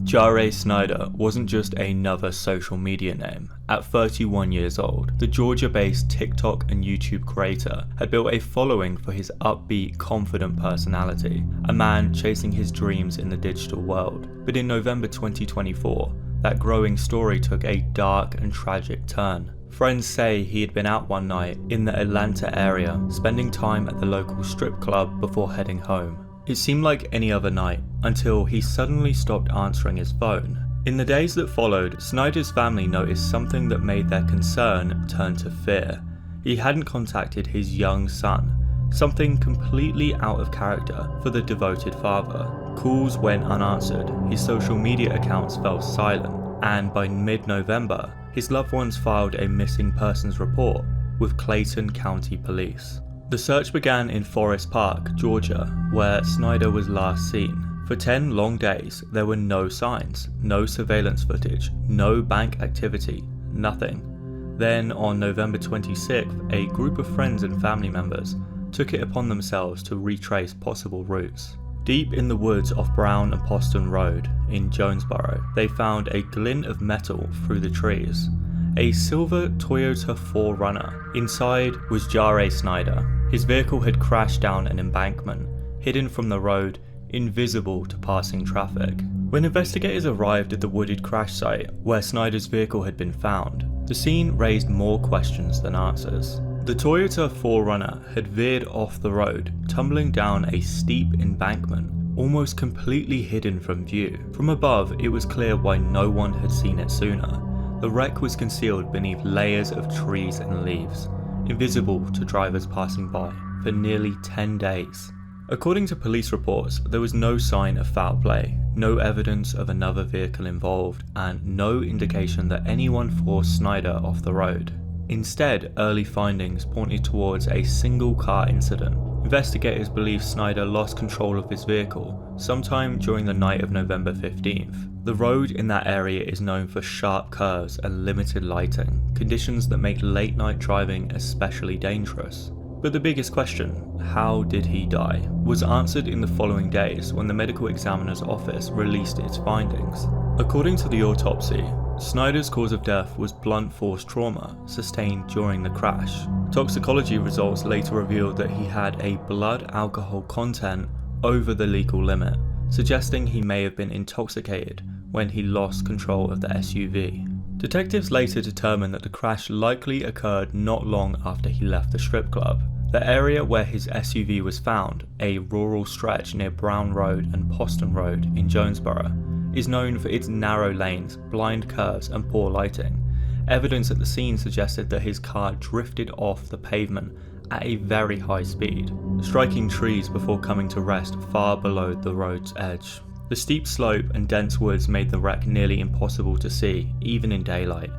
Jarre Snyder wasn't just another social media name. At 31 years old, the Georgia-based TikTok and YouTube creator had built a following for his upbeat, confident personality, a man chasing his dreams in the digital world. But in November 2024, that growing story took a dark and tragic turn. Friends say he had been out one night in the Atlanta area, spending time at the local strip club before heading home. It seemed like any other night, until he suddenly stopped answering his phone. In the days that followed, Snyder's family noticed something that made their concern turn to fear. He hadn't contacted his young son, something completely out of character for the devoted father. Calls went unanswered, his social media accounts fell silent, and by mid-November, his loved ones filed a missing persons report with Clayton County Police. The search began in Forest Park, Georgia, where Snyder was last seen. For 10 long days, there were no signs, no surveillance footage, no bank activity, nothing. Then, on November 26th, a group of friends and family members took it upon themselves to retrace possible routes. Deep in the woods off Brown and Poston Road in Jonesboro, they found a glint of metal through the trees. A silver Toyota 4Runner. Inside was Jarre Snyder. His vehicle had crashed down an embankment, hidden from the road, invisible to passing traffic. When investigators arrived at the wooded crash site where Snyder's vehicle had been found, the scene raised more questions than answers. The Toyota 4Runner had veered off the road, tumbling down a steep embankment, almost completely hidden from view. From above, it was clear why no one had seen it sooner. The wreck was concealed beneath layers of trees and leaves, invisible to drivers passing by for nearly 10 days. According to police reports, there was no sign of foul play, no evidence of another vehicle involved, and no indication that anyone forced Snyder off the road. Instead, early findings pointed towards a single car incident. Investigators believe Snyder lost control of his vehicle sometime during the night of November 15th. The road in that area is known for sharp curves and limited lighting, conditions that make late night driving especially dangerous. But the biggest question, how did he die, was answered in the following days when the medical examiner's office released its findings. According to the autopsy, Snyder's cause of death was blunt force trauma sustained during the crash. Toxicology results later revealed that he had a blood alcohol content over the legal limit, suggesting he may have been intoxicated when he lost control of the SUV. Detectives later determined that the crash likely occurred not long after he left the strip club. The area where his SUV was found, a rural stretch near Brown Road and Poston Road in Jonesboro, is known for its narrow lanes, blind curves and poor lighting. Evidence at the scene suggested that his car drifted off the pavement at a very high speed, striking trees before coming to rest far below the road's edge. The steep slope and dense woods made the wreck nearly impossible to see, even in daylight.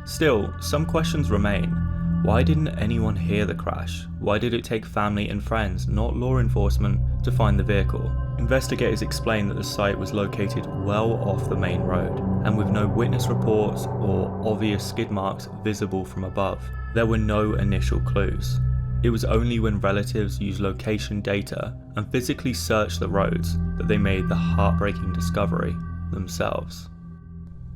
Still, some questions remain. Why didn't anyone hear the crash? Why did it take family and friends, not law enforcement, to find the vehicle? Investigators explained that the site was located well off the main road, and with no witness reports or obvious skid marks visible from above, there were no initial clues. It was only when relatives used location data and physically searched the roads that they made the heartbreaking discovery themselves.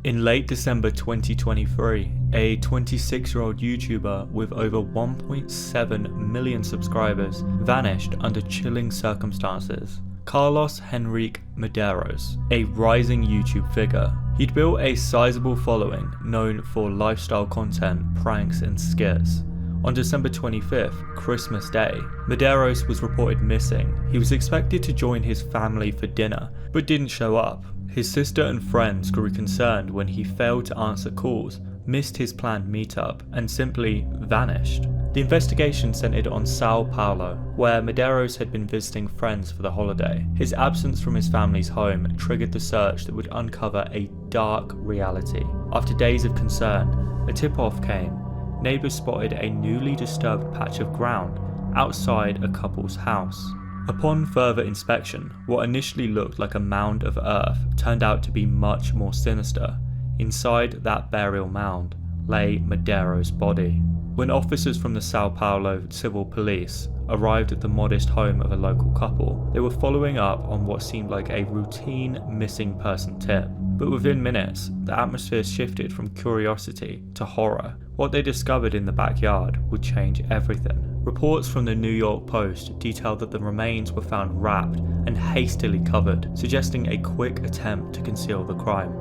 In late December 2023, a 26-year-old YouTuber with over 1.7 million subscribers vanished under chilling circumstances. Carlos Henrique Medeiros, a rising YouTube figure. He'd built a sizable following known for lifestyle content, pranks and skits. On December 25th, Christmas Day, Medeiros was reported missing. He was expected to join his family for dinner, but didn't show up. His sister and friends grew concerned when he failed to answer calls, missed his planned meetup, and simply vanished. The investigation centered on Sao Paulo, where Medeiros had been visiting friends for the holiday. His absence from his family's home triggered the search that would uncover a dark reality. After days of concern, a tip-off came. Neighbours spotted a newly disturbed patch of ground outside a couple's house. Upon further inspection, what initially looked like a mound of earth turned out to be much more sinister. Inside that burial mound lay Medeiros' body. When officers from the Sao Paulo Civil Police arrived at the modest home of a local couple, they were following up on what seemed like a routine missing person tip. But within minutes, the atmosphere shifted from curiosity to horror. What they discovered in the backyard would change everything. Reports from the New York Post detailed that the remains were found wrapped and hastily covered, suggesting a quick attempt to conceal the crime.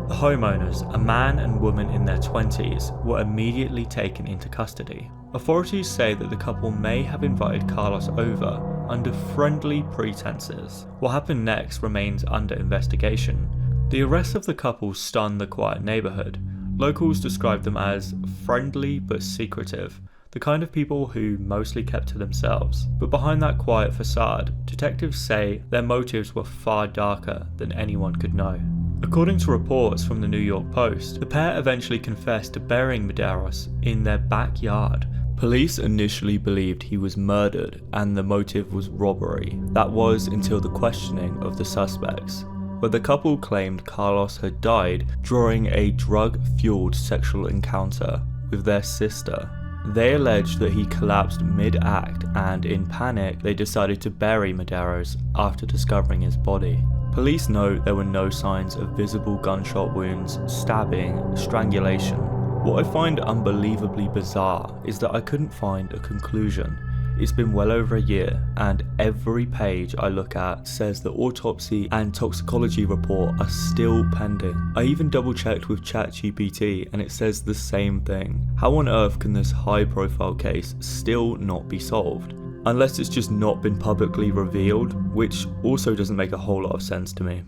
The homeowners, a man and woman in their 20s, were immediately taken into custody. Authorities say that the couple may have invited Carlos over under friendly pretenses. What happened next remains under investigation. The arrest of the couple stunned the quiet neighborhood. Locals described them as friendly but secretive, the kind of people who mostly kept to themselves. But behind that quiet facade, detectives say their motives were far darker than anyone could know. According to reports from the New York Post, the pair eventually confessed to burying Medeiros in their backyard. Police initially believed he was murdered and the motive was robbery. That was until the questioning of the suspects, where the couple claimed Carlos had died during a drug-fueled sexual encounter with their sister. They alleged that he collapsed mid-act and in panic they decided to bury Medeiros after discovering his body. Police note there were no signs of visible gunshot wounds, stabbing, strangulation. What I find unbelievably bizarre is that I couldn't find a conclusion. It's been well over a year and every page I look at says the autopsy and toxicology report are still pending. I even double checked with ChatGPT and it says the same thing. How on earth can this high profile case still not be solved? Unless it's just not been publicly revealed, which also doesn't make a whole lot of sense to me.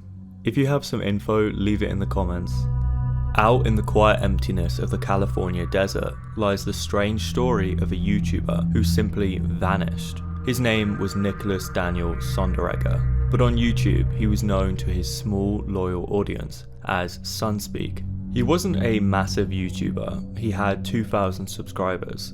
If you have some info, leave it in the comments. Out in the quiet emptiness of the California desert lies the strange story of a YouTuber who simply vanished. His name was Nicholas Daniel Sonderegger, but on YouTube he was known to his small loyal audience as SunSpeik. He wasn't a massive YouTuber, he had 2,000 subscribers.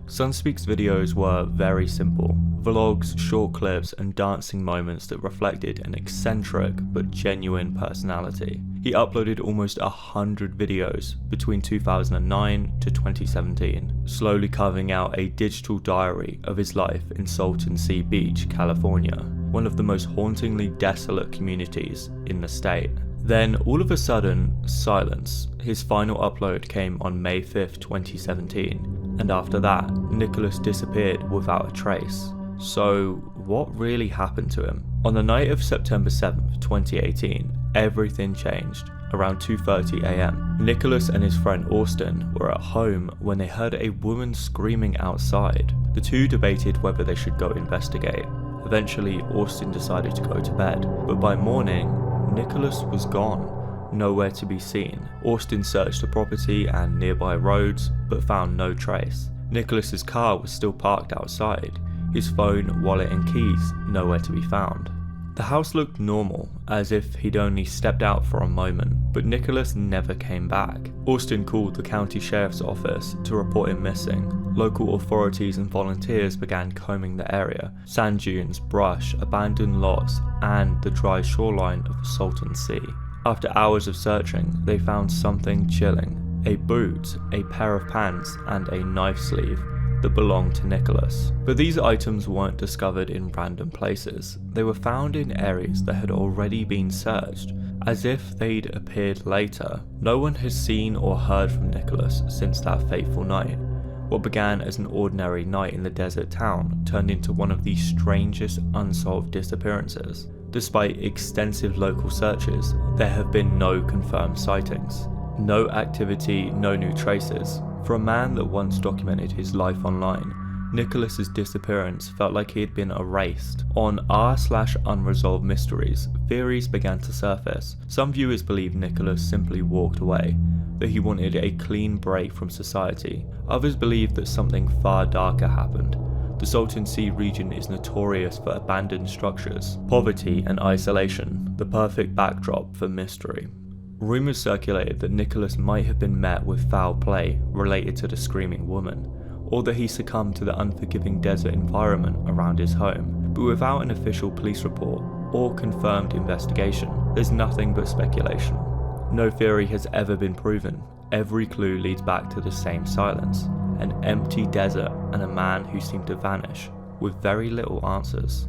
SunSpeik's videos were very simple. Vlogs, short clips and dancing moments that reflected an eccentric but genuine personality. He uploaded almost 100 videos between 2009 to 2017, slowly carving out a digital diary of his life in Salton Sea Beach, California, one of the most hauntingly desolate communities in the state. Then, all of a sudden, silence. His final upload came on May 5th, 2017, and after that, Nicholas disappeared without a trace. So, what really happened to him? On the night of September 7th, 2018, everything changed. Around 2:30 AM, Nicholas and his friend Austin were at home when they heard a woman screaming outside. The two debated whether they should go investigate. Eventually, Austin decided to go to bed, but by morning, Nicholas was gone, nowhere to be seen. Austin searched the property and nearby roads, but found no trace. Nicholas's car was still parked outside. His phone, wallet and keys nowhere to be found. The house looked normal, as if he'd only stepped out for a moment, but Nicholas never came back. Austin called the county sheriff's office to report him missing. Local authorities and volunteers began combing the area. Sand dunes, brush, abandoned lots, and the dry shoreline of the Salton Sea. After hours of searching, they found something chilling. A boot, a pair of pants, and a knife sleeve that belonged to Nicholas. But these items weren't discovered in random places. They were found in areas that had already been searched, as if they'd appeared later. No one has seen or heard from Nicholas since that fateful night. What began as an ordinary night in the desert town turned into one of the strangest unsolved disappearances. Despite extensive local searches, there have been no confirmed sightings. No activity, no new traces. For a man that once documented his life online, Nicholas's disappearance felt like he had been erased. On r/unresolved mysteries, theories began to surface. Some viewers believe Nicholas simply walked away, that he wanted a clean break from society. Others believe that something far darker happened. The Salton Sea region is notorious for abandoned structures, poverty and isolation, the perfect backdrop for mystery. Rumours circulated that Nicholas might have been met with foul play related to the screaming woman, or that he succumbed to the unforgiving desert environment around his home. But without an official police report or confirmed investigation, there's nothing but speculation. No theory has ever been proven. Every clue leads back to the same silence, an empty desert and a man who seemed to vanish with very little answers.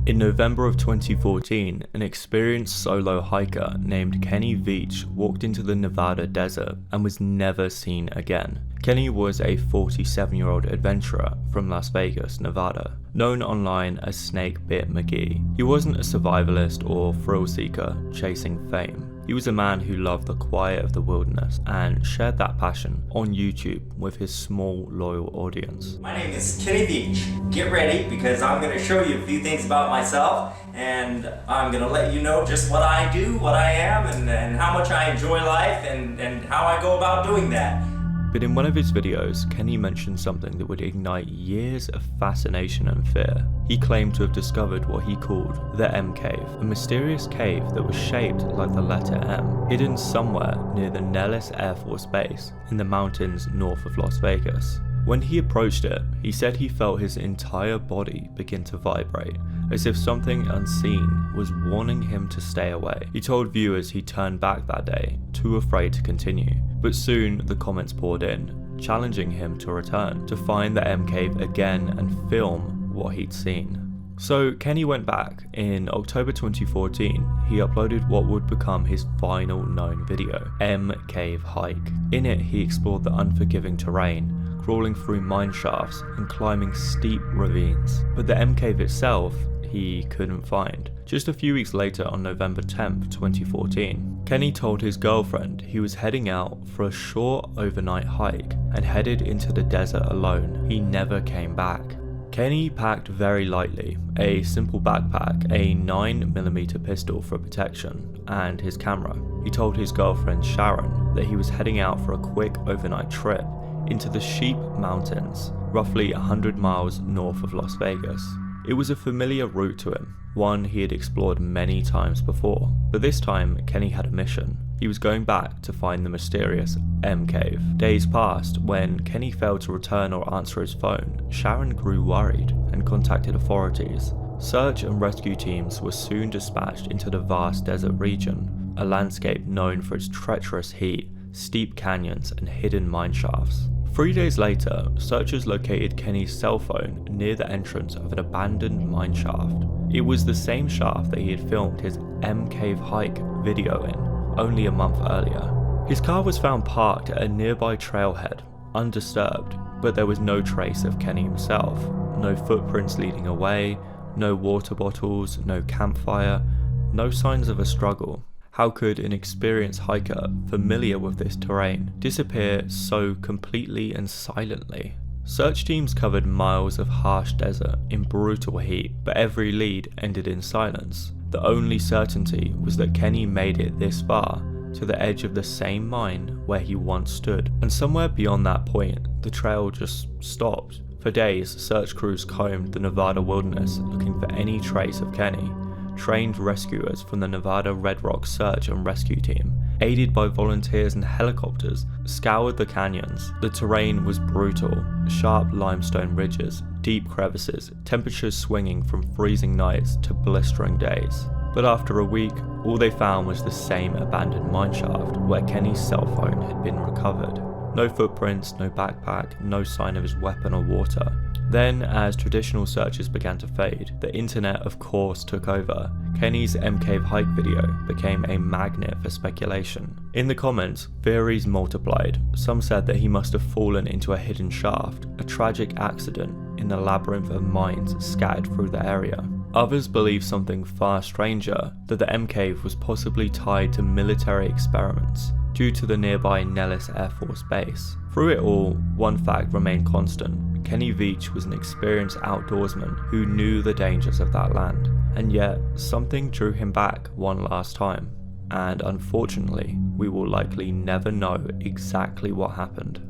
In November of 2014, an experienced solo hiker named Kenny Veach walked into the Nevada desert and was never seen again. Kenny was a 47-year-old adventurer from Las Vegas, Nevada, known online as Snake Bit McGee. He wasn't a survivalist or thrill seeker chasing fame. He was a man who loved the quiet of the wilderness and shared that passion on YouTube with his small, loyal audience. My name is Kenny Veach. Get ready, because I'm going to show you a few things about myself, and I'm going to let you know just what I do, what I am, and how much I enjoy life, and how I go about doing that. But in one of his videos, Kenny mentioned something that would ignite years of fascination and fear. He claimed to have discovered what he called the M Cave, a mysterious cave that was shaped like the letter M, hidden somewhere near the Nellis Air Force Base in the mountains north of Las Vegas. When he approached it, he said he felt his entire body begin to vibrate, as if something unseen was warning him to stay away. He told viewers he turned back that day, too afraid to continue, but soon the comments poured in, challenging him to return, to find the M Cave again and film what he'd seen. So Kenny went back. In October 2014, he uploaded what would become his final known video, M Cave Hike. In it, he explored the unforgiving terrain, crawling through mine shafts and climbing steep ravines. But the M Cave itself, he couldn't find. Just a few weeks later, on November 10th, 2014, Kenny told his girlfriend he was heading out for a short overnight hike and headed into the desert alone. He never came back. Kenny packed very lightly, a simple backpack, a 9mm pistol for protection, and his camera. He told his girlfriend Sharon that he was heading out for a quick overnight trip into the Sheep Mountains, roughly 100 miles north of Las Vegas. It was a familiar route to him, one he had explored many times before, but this time Kenny had a mission. He was going back to find the mysterious M Cave. Days passed. When Kenny failed to return or answer his phone, Sharon grew worried and contacted authorities. Search and rescue teams were soon dispatched into the vast desert region, a landscape known for its treacherous heat, steep canyons, and hidden mine shafts. 3 days later, searchers located Kenny's cell phone near the entrance of an abandoned mine shaft. It was the same shaft that he had filmed his M Cave Hike video in only a month earlier. His car was found parked at a nearby trailhead, undisturbed, but there was no trace of Kenny himself. No footprints leading away, no water bottles, no campfire, no signs of a struggle. How could an experienced hiker familiar with this terrain disappear so completely and silently? Search teams covered miles of harsh desert in brutal heat, but every lead ended in silence. The only certainty was that Kenny made it this far, to the edge of the same mine where he once stood, and somewhere beyond that point, the trail just stopped. For days, search crews combed the Nevada wilderness looking for any trace of Kenny. Trained rescuers from the Nevada Red Rock Search and Rescue Team, aided by volunteers and helicopters, scoured the canyons. The terrain was brutal, sharp limestone ridges, deep crevices, temperatures swinging from freezing nights to blistering days. But after a week, all they found was the same abandoned mineshaft where Kenny's cell phone had been recovered. No footprints, no backpack, no sign of his weapon or water. Then, as traditional searches began to fade, the internet of course took over. Kenny's M Cave Hike video became a magnet for speculation. In the comments, theories multiplied. Some said that he must have fallen into a hidden shaft, a tragic accident in the labyrinth of mines scattered through the area. Others believed something far stranger, that the M Cave was possibly tied to military experiments due to the nearby Nellis Air Force Base. Through it all, one fact remained constant. Kenny Veach was an experienced outdoorsman who knew the dangers of that land, and yet something drew him back one last time, and unfortunately, we will likely never know exactly what happened.